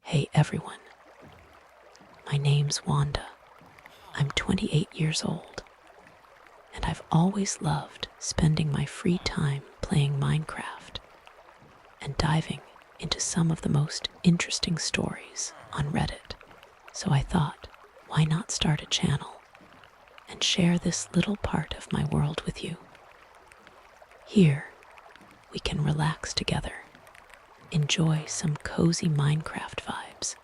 Hey everyone, my name's Wanda. I'm 28 years old, and I've always loved spending my free time playing Minecraft and diving into some of the most interesting stories on Reddit. So I thought, why not start a channel and share this little part of my world with you? Here, we can relax together, enjoy some cozy Minecraft vibes,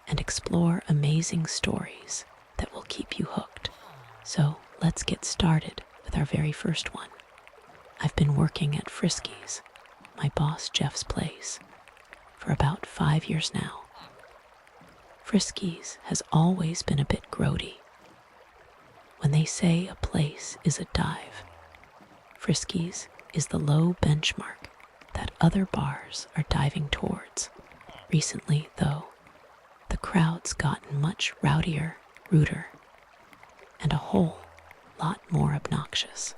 and explore amazing stories that will keep you hooked. So let's get started with our very first one. I've been working at Frisky's, my boss Jeff's place, for about 5 years now. Frisky's has always been a bit grody. When they say a place is a dive, Frisky's is the low benchmark that other bars are diving towards. Recently, though, the crowd's gotten much rowdier, ruder, and a whole lot more obnoxious.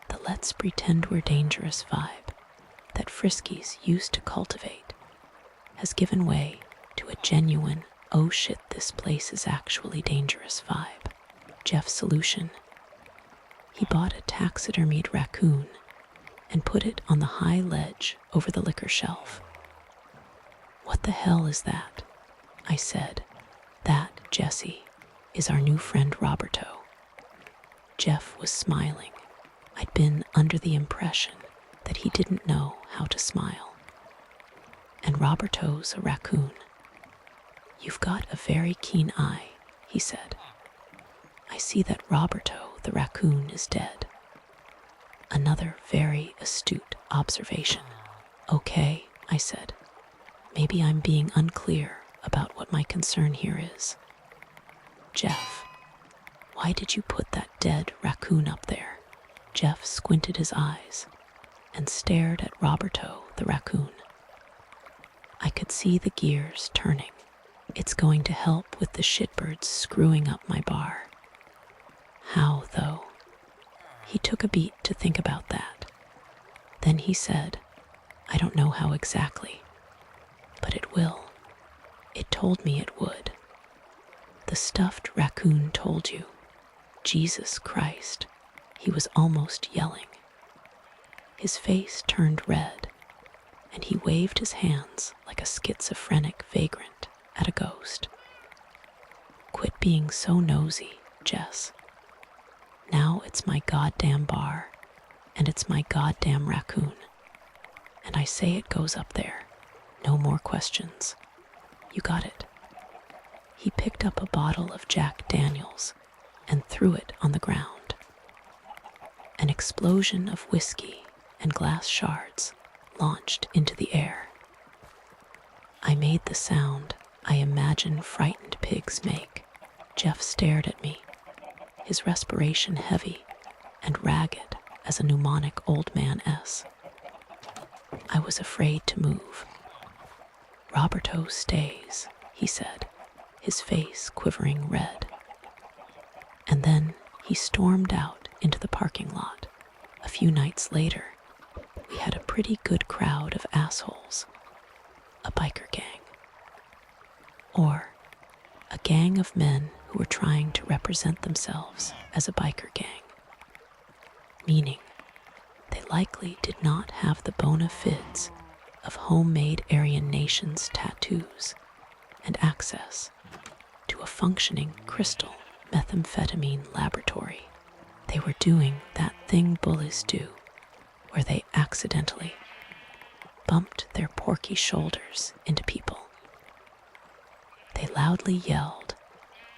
The let's pretend we're dangerous vibe that Frisky's used to cultivate has given way to a genuine, oh shit, this place is actually dangerous vibe. Jeff's solution: he bought a taxidermied raccoon and put it on the high ledge over the liquor shelf. What the hell is that? I said. That, Jesse, is our new friend Roberto. Jeff was smiling. I'd been under the impression that he didn't know how to smile. And Roberto's a raccoon. You've got a very keen eye, he said. I see that Roberto the raccoon is dead. Another very astute observation. Okay, I said. Maybe I'm being unclear about what my concern here is. Jeff, why did you put that dead raccoon up there? Jeff squinted his eyes and stared at Roberto the raccoon. I could see the gears turning. It's going to help with the shitbirds screwing up my bar. How, though? He took a beat to think about that. Then he said, I don't know how exactly, but it will. It told me it would. The stuffed raccoon told you. Jesus Christ, he was almost yelling. His face turned red, and he waved his hands like a schizophrenic vagrant at a ghost. Quit being so nosy, Jess. Now it's my goddamn bar, and it's my goddamn raccoon. And I say it goes up there. No more questions. You got it. He picked up a bottle of Jack Daniels and threw it on the ground. An explosion of whiskey and glass shards launched into the air. I made the sound I imagine frightened pigs make. Jeff stared at me, his respiration heavy and ragged as a mnemonic old man S. I was afraid to move. Roberto stays, he said, his face quivering red. And then he stormed out into the parking lot. A few nights later, we had a pretty good crowd of assholes. A biker gang. Or a gang of men who were trying to represent themselves as a biker gang. Meaning, they likely did not have the bona fides of homemade Aryan Nations tattoos and access to a functioning crystal methamphetamine laboratory. They were doing that thing bullies do, where they accidentally bumped their porky shoulders into people. They loudly yelled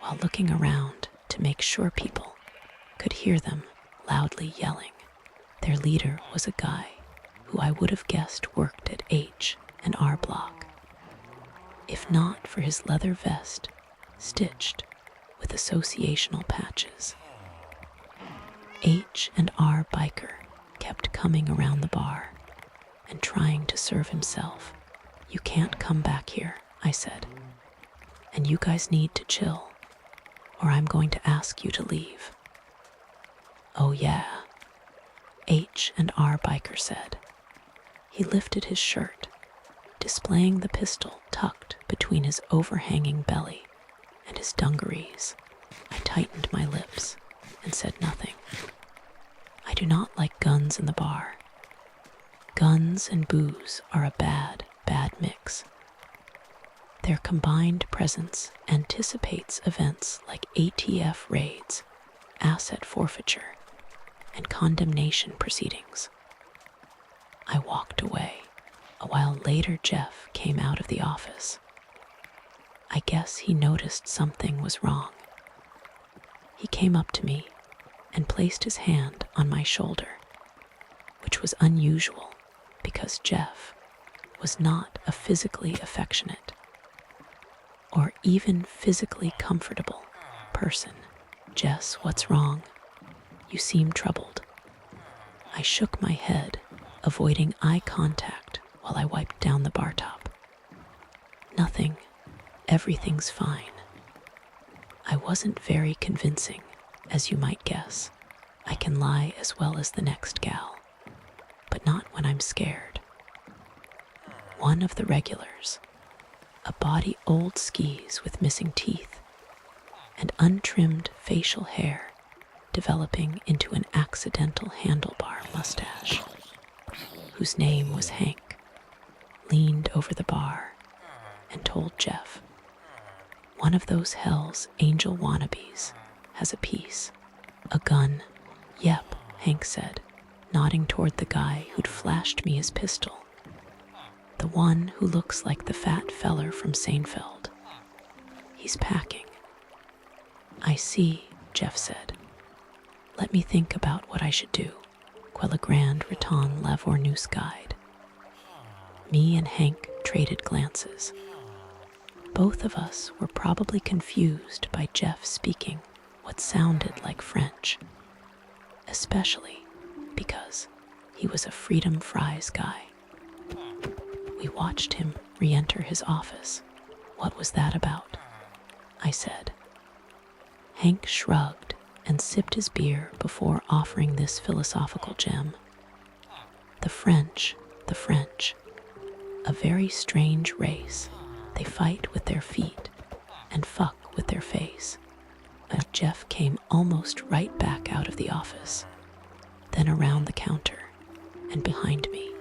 while looking around to make sure people could hear them loudly yelling. Their leader was a guy who I would have guessed worked at H&R Block, if not for his leather vest stitched with associational patches. H&R Biker kept coming around the bar and trying to serve himself. You can't come back here, I said, and you guys need to chill, or I'm going to ask you to leave. Oh yeah, H&R Biker said. He lifted his shirt displaying the pistol tucked between his overhanging belly and his dungarees. I tightened my lips and said nothing. I do not like guns in the bar. Guns and booze are a bad, bad mix. Their combined presence anticipates events like ATF raids, asset forfeiture, and condemnation proceedings. I walked away. A while later, Jeff came out of the office. I guess he noticed something was wrong. He came up to me and placed his hand on my shoulder, which was unusual because Jeff was not a physically affectionate or even physically comfortable person. Jess, what's wrong? You seem troubled. I shook my head, avoiding eye contact while I wiped down the bar top. Nothing. Everything's fine. I wasn't very convincing, as you might guess. I can lie as well as the next gal, but not when I'm scared. One of the regulars, a body old skis with missing teeth and untrimmed facial hair developing into an accidental handlebar mustache, whose name was Hank, leaned over the bar and told Jeff, "One of those Hell's Angel wannabes has a piece, a gun." "Yep," Hank said, nodding toward the guy who'd flashed me his pistol. "The one who looks like the fat feller from Seinfeld. He's packing." "I see," Jeff said. "Let me think about what I should do." Quella grand riton lavor nous guide. Me and Hank traded glances. Both of us were probably confused by Jeff speaking what sounded like French, especially because he was a Freedom Fries guy. We watched him re-enter his office. "What was that about?" I said. Hank shrugged and sipped his beer before offering this philosophical gem. The French, a very strange race. They fight with their feet and fuck with their face. Jeff came almost right back out of the office, then around the counter and behind me.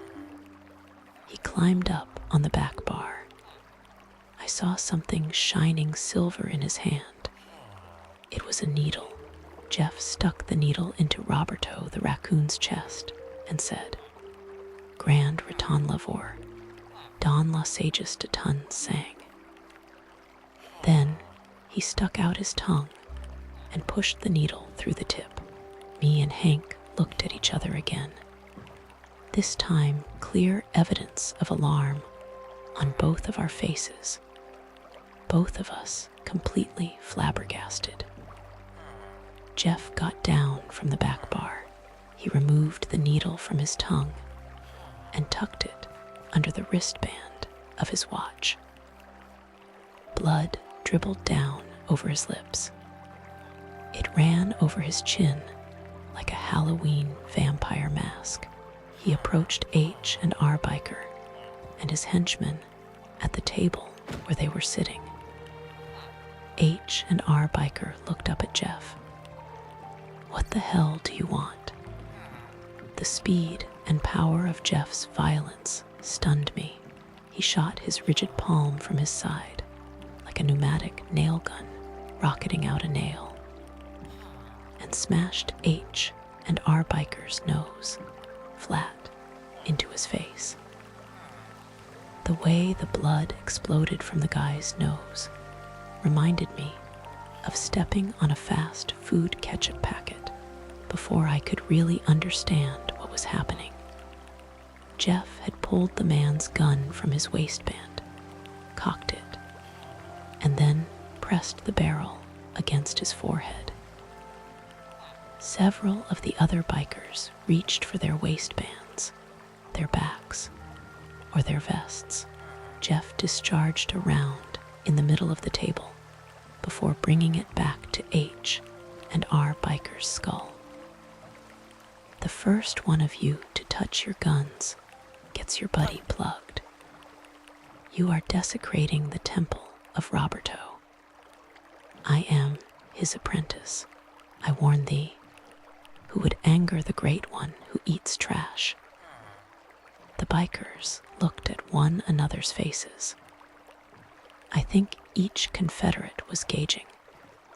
He climbed up on the back bar. I saw something shining silver in his hand. It was a needle. Jeff stuck the needle into Roberto the raccoon's chest and said, "Grand riton lavor, Don la sages de ton sang." Then he stuck out his tongue and pushed the needle through the tip. Me and Hank looked at each other again. This time, clear evidence of alarm on both of our faces. Both of us completely flabbergasted. Jeff got down from the back bar. He removed the needle from his tongue and tucked it under the wristband of his watch. Blood dribbled down over his lips. It ran over his chin like a Halloween vampire mask. He approached H and R biker and his henchmen at the table where they were sitting. H and R biker looked up at Jeff. "What the hell do you want?" The speed and power of Jeff's violence stunned me. He shot his rigid palm from his side like a pneumatic nail gun rocketing out a nail, and smashed H and R biker's nose flat into his face. The way the blood exploded from the guy's nose reminded me of stepping on a fast food ketchup packet before I could really understand what was happening. Jeff had pulled the man's gun from his waistband, cocked it, and then pressed the barrel against his forehead. Several of the other bikers reached for their waistbands, their backs, or their vests. Jeff discharged a round in the middle of the table before bringing it back to H and R biker's skull. "The first one of you to touch your guns gets your buddy plugged." You are desecrating the temple of Roberto. I am his apprentice, I warn thee, who would anger the great one who eats trash. The bikers looked at one another's faces. I think each Confederate was gauging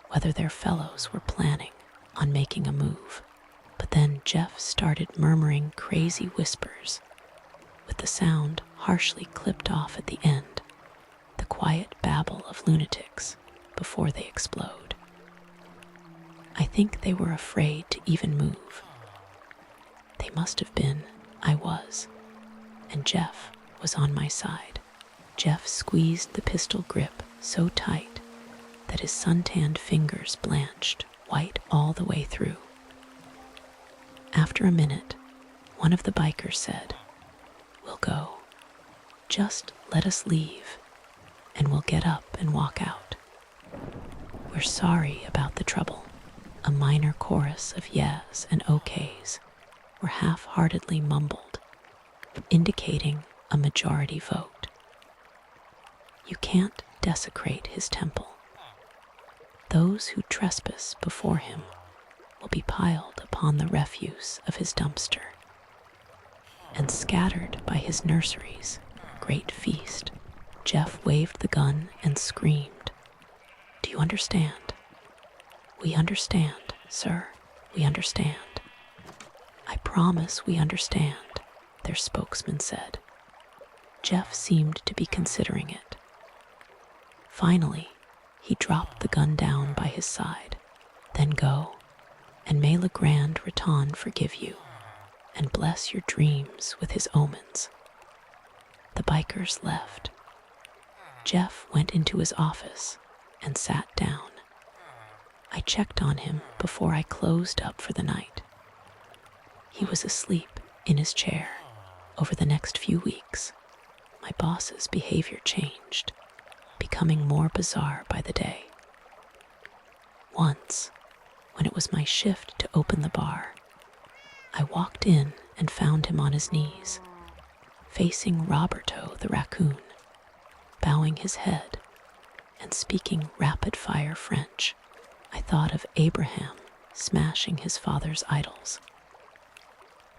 whether their fellows were planning on making a move. But then Jeff started murmuring crazy whispers, with the sound harshly clipped off at the end, the quiet babble of lunatics before they explode. I think they were afraid to even move. They must have been, I was, and Jeff was on my side. Jeff squeezed the pistol grip so tight that his suntanned fingers blanched white all the way through. After a minute, one of the bikers said, "We'll go. Just let us leave, and we'll get up and walk out. We're sorry about the trouble." A minor chorus of yes and okays were half-heartedly mumbled, indicating a majority vote. You can't desecrate his temple. Those who trespass before him will be piled upon the refuse of his dumpster and scattered by his nursery's great feast. Jeff waved the gun and screamed, "Do you understand?" "We understand, sir, we understand." "I promise we understand," their spokesman said. Jeff seemed to be considering it. Finally, he dropped the gun down by his side. "Then go, and may Le Grand Raton forgive you, and bless your dreams with his omens." The bikers left. Jeff went into his office and sat down. I checked on him before I closed up for the night. He was asleep in his chair. Over the next few weeks, my boss's behavior changed, becoming more bizarre by the day. Once, when it was my shift to open the bar, I walked in and found him on his knees, facing Roberto the raccoon, bowing his head and speaking rapid-fire French. I thought of Abraham smashing his father's idols.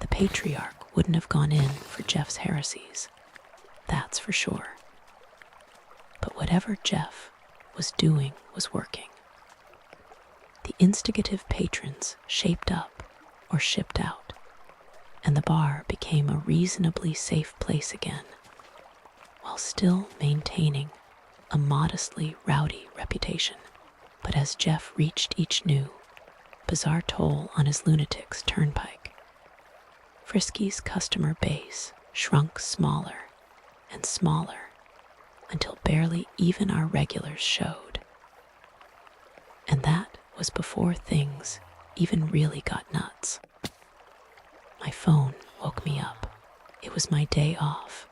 The patriarch wouldn't have gone in for Jeff's heresies, that's for sure. But whatever Jeff was doing was working. The instigative patrons shaped up or shipped out, and the bar became a reasonably safe place again, while still maintaining a modestly rowdy reputation. But as Jeff reached each new, bizarre toll on his lunatic's turnpike, Frisky's customer base shrunk smaller and smaller until barely even our regulars showed. And that was before things even really got nuts. My phone woke me up. It was my day off,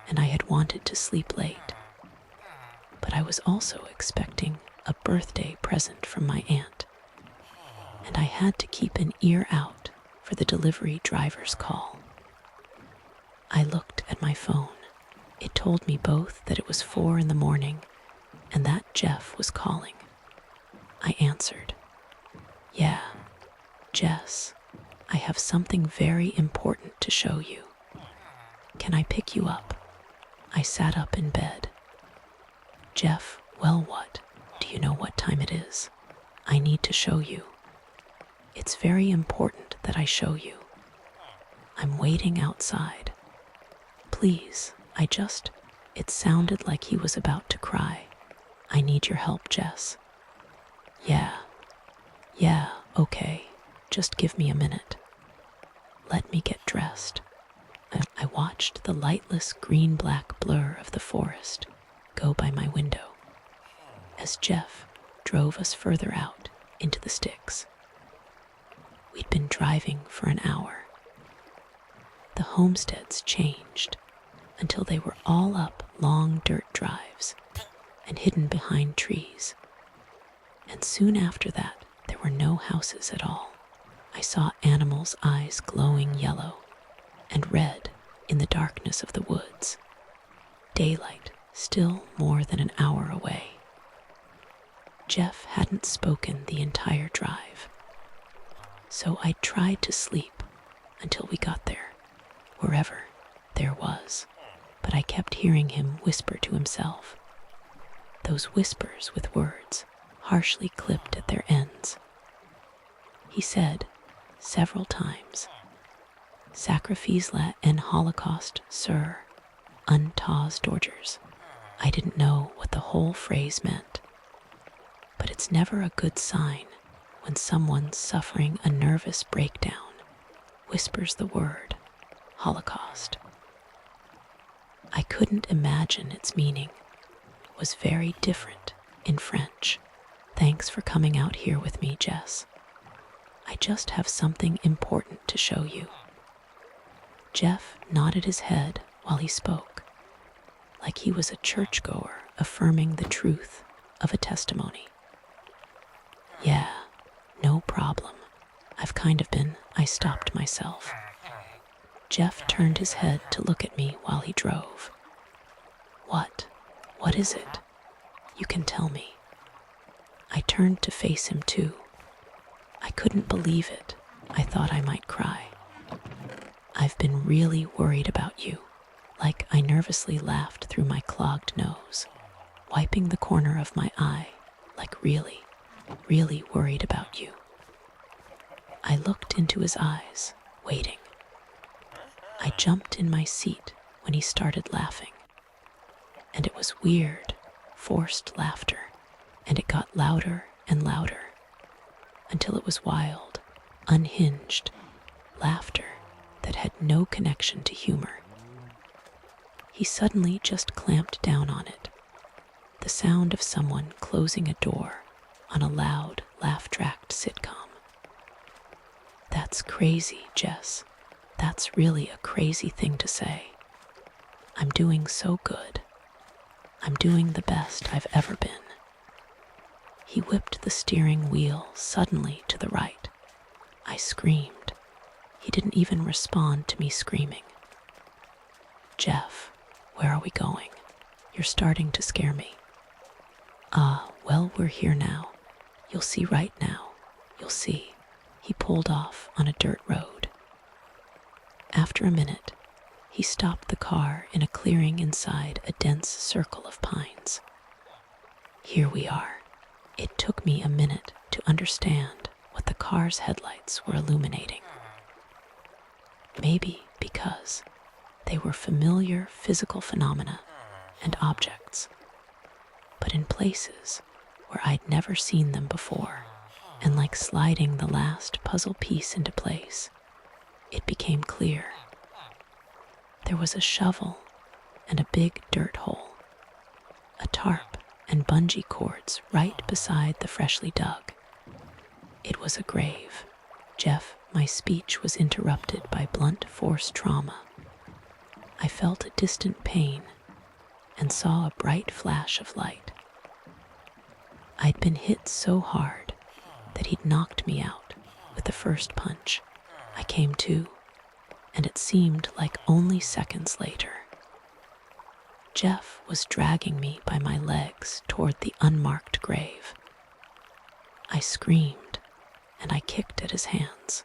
and I had wanted to sleep late. But I was also expecting a birthday present from my aunt, and I had to keep an ear out for the delivery driver's call. I looked at my phone. It told me both that it was 4 a.m. and that Jeff was calling. I answered, "Yeah, Jess, I have something very important to show you. Can I pick you up?" I sat up in bed. "Jeff, well, what? Do you know what time it is? I need to show you. It's very important that I show you. I'm waiting outside. Please, It sounded like he was about to cry. "I need your help, Jess." Yeah, okay. Just give me a minute. Let me get dressed." I watched the lightless green-black blur of the forest go by my window as Jeff drove us further out into the sticks. We'd been driving for an hour. The homesteads changed until they were all up long dirt drives and hidden behind trees. And soon after that, there were no houses at all. I saw animals' eyes glowing yellow and red in the darkness of the woods. Daylight still more than an hour away. Jeff hadn't spoken the entire drive, so I tried to sleep until we got there, wherever there was, but I kept hearing him whisper to himself. Those whispers with words harshly clipped at their ends. He said several times, "Sacrifice la en Holocaust, sir, untas Dodgers." I didn't know what the whole phrase meant, but it's never a good sign when someone suffering a nervous breakdown whispers the word Holocaust. I couldn't imagine its meaning. It was very different in French. "Thanks for coming out here with me, Jess. I just have something important to show you." Jeff nodded his head while he spoke, like he was a churchgoer affirming the truth of a testimony. "Yeah, no problem. I've kind of been," I stopped myself. Jeff turned his head to look at me while he drove. What is it? You can tell me." I turned to face him too. I couldn't believe it. I thought I might cry. "I've been really worried about you." Like I nervously laughed through my clogged nose, wiping the corner of my eye, like really, really worried about you. I looked into his eyes, waiting. I jumped in my seat when he started laughing. And it was weird, forced laughter, and it got louder and louder, until it was wild, unhinged laughter that had no connection to humor. He suddenly just clamped down on it, the sound of someone closing a door on a loud, laugh-tracked sitcom. "That's crazy, Jess. That's really a crazy thing to say. I'm doing so good. I'm doing the best I've ever been." He whipped the steering wheel suddenly to the right. I screamed. He didn't even respond to me screaming. "Jeff, where are we going? You're starting to scare me." Well, we're here now. You'll see right now. You'll see." He pulled off on a dirt road. After a minute, he stopped the car in a clearing inside a dense circle of pines. Here we are. It took me a minute to understand what the car's headlights were illuminating. Maybe because they were familiar physical phenomena and objects, but in places where I'd never seen them before, and like sliding the last puzzle piece into place, it became clear. There was a shovel and a big dirt hole, a tarp and bungee cords right beside the freshly dug. It was a grave. "Jeff," my speech was interrupted by blunt force trauma. I felt a distant pain and saw a bright flash of light. I'd been hit so hard that he'd knocked me out with the first punch. I came to, and it seemed like only seconds later. Jeff was dragging me by my legs toward the unmarked grave. I screamed, and I kicked at his hands.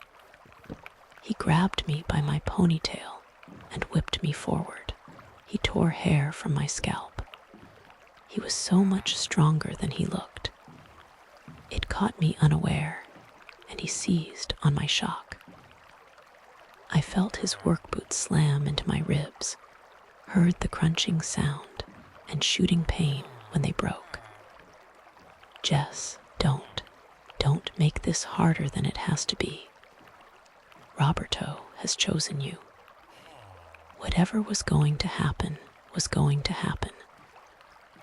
He grabbed me by my ponytail and whipped me forward. He tore hair from my scalp. He was so much stronger than he looked. It caught me unaware, and he seized on my shock. I felt his work boots slam into my ribs, heard the crunching sound and shooting pain when they broke. "Jess, don't make this harder than it has to be. Roberto has chosen you." Whatever was going to happen was going to happen.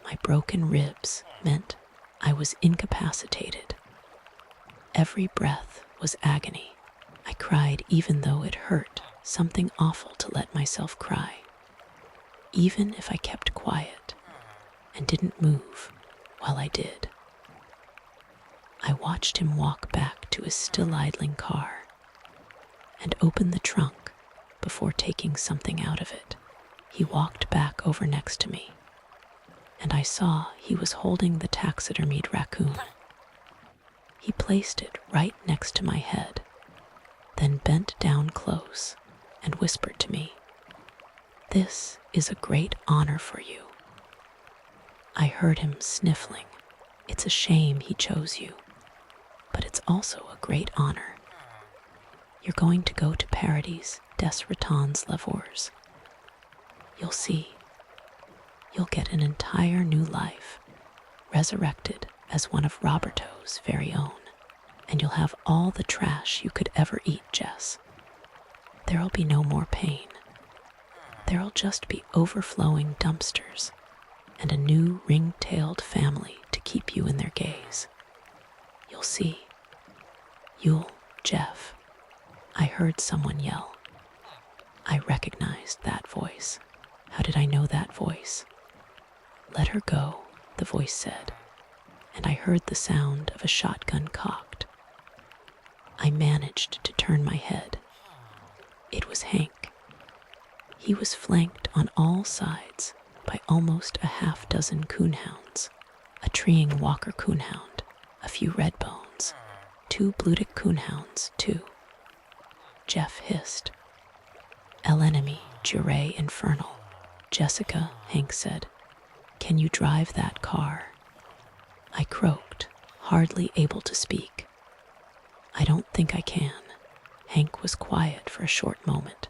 My broken ribs meant I was incapacitated. Every breath was agony. I cried even though it hurt something awful to let myself cry. Even if I kept quiet and didn't move while I did. I watched him walk back to his still idling car and open the trunk before taking something out of it. He walked back over next to me, and I saw he was holding the taxidermied raccoon. He placed it right next to my head, then bent down close and whispered to me, "This is a great honor for you." I heard him sniffling. "It's a shame he chose you, but it's also a great honor. You're going to go to Paradis des Ratons Laveurs. You'll see. You'll get an entire new life, resurrected as one of Roberto's very own, and you'll have all the trash you could ever eat, Jess. There'll be no more pain. There'll just be overflowing dumpsters and a new ring-tailed family to keep you in their gaze. You'll see. You'll, Jeff." I heard someone yell. I recognized that voice. How did I know that voice? "Let her go," the voice said, and I heard the sound of a shotgun cocked. I managed to turn my head. It was Hank. He was flanked on all sides by almost a half-dozen coonhounds, a treeing Walker coonhound, a few red bones, 2 Blutic coonhounds, too. Jeff hissed. "El enemy, jure infernal." "Jessica," Hank said, "can you drive that car?" I croaked, hardly able to speak. "I don't think I can." Hank was quiet for a short moment.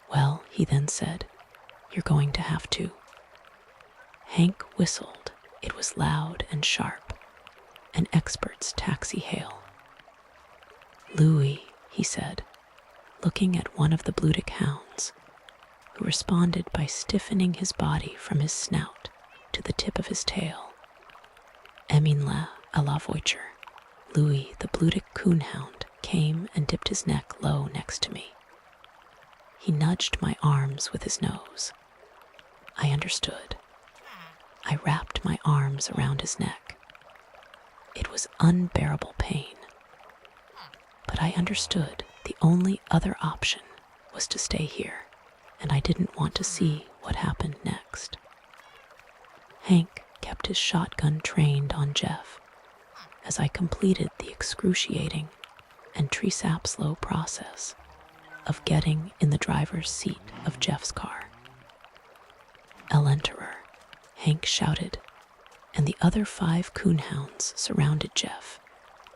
"Well," he then said, "you're going to have to." Hank whistled. It was loud and sharp, an expert's taxi hail. "Louis," he said, looking at one of the Blutic hounds, who responded by stiffening his body from his snout to the tip of his tail. "Eminla à la voiture." Louis, the Blutic coonhound, came and dipped his neck low next to me. He nudged my arms with his nose. I understood. I wrapped my arms around his neck. It was unbearable pain. But I understood the only other option was to stay here, and I didn't want to see what happened next. Hank kept his shotgun trained on Jeff as I completed the excruciating and slow process of getting in the driver's seat of Jeff's car. "El Enterer," Hank shouted, and the other 5 coonhounds surrounded Jeff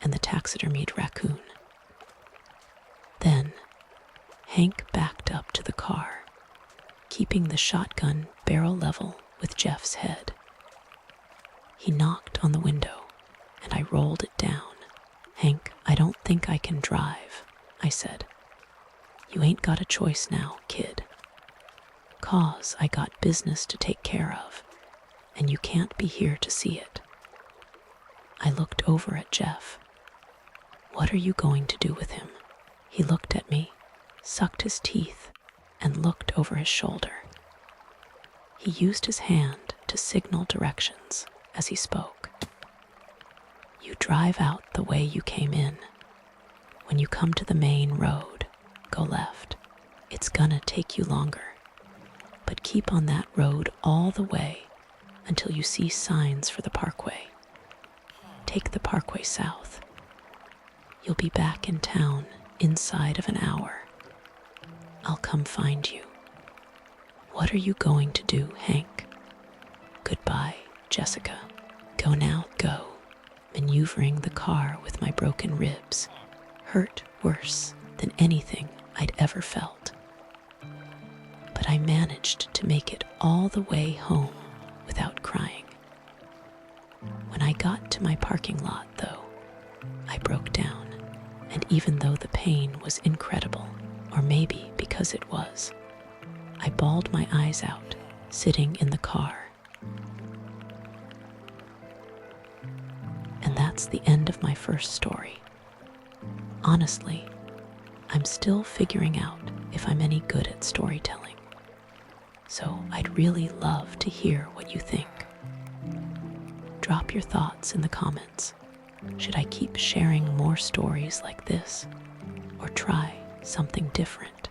and the taxidermied raccoon. Then Hank backed up to the car, keeping the shotgun barrel level with Jeff's head. He knocked on the window, and I rolled it down. "Hank, I don't think I can drive," I said. "You ain't got a choice now, kid. 'Cause I got business to take care of, and you can't be here to see it." I looked over at Jeff. "What are you going to do with him?" He looked at me, sucked his teeth, and looked over his shoulder. He used his hand to signal directions as he spoke. "You drive out the way you came in. When you come to the main road, go left. It's gonna take you longer, but keep on that road all the way until you see signs for the parkway. Take the parkway south. You'll be back in town inside of an hour. I'll come find you." "What are you going to do, Hank?" "Goodbye, Jessica. Go now, go." Maneuvering the car with my broken ribs hurt worse than anything I'd ever felt. But I managed to make it all the way home without crying. When I got to my parking lot, though, I broke down, and even though the pain was incredible, or maybe because it was, I bawled my eyes out, sitting in the car. And that's the end of my first story. Honestly, I'm still figuring out if I'm any good at storytelling. So I'd really love to hear what you think. Drop your thoughts in the comments. Should I keep sharing more stories like this, or try something different?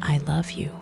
I love you,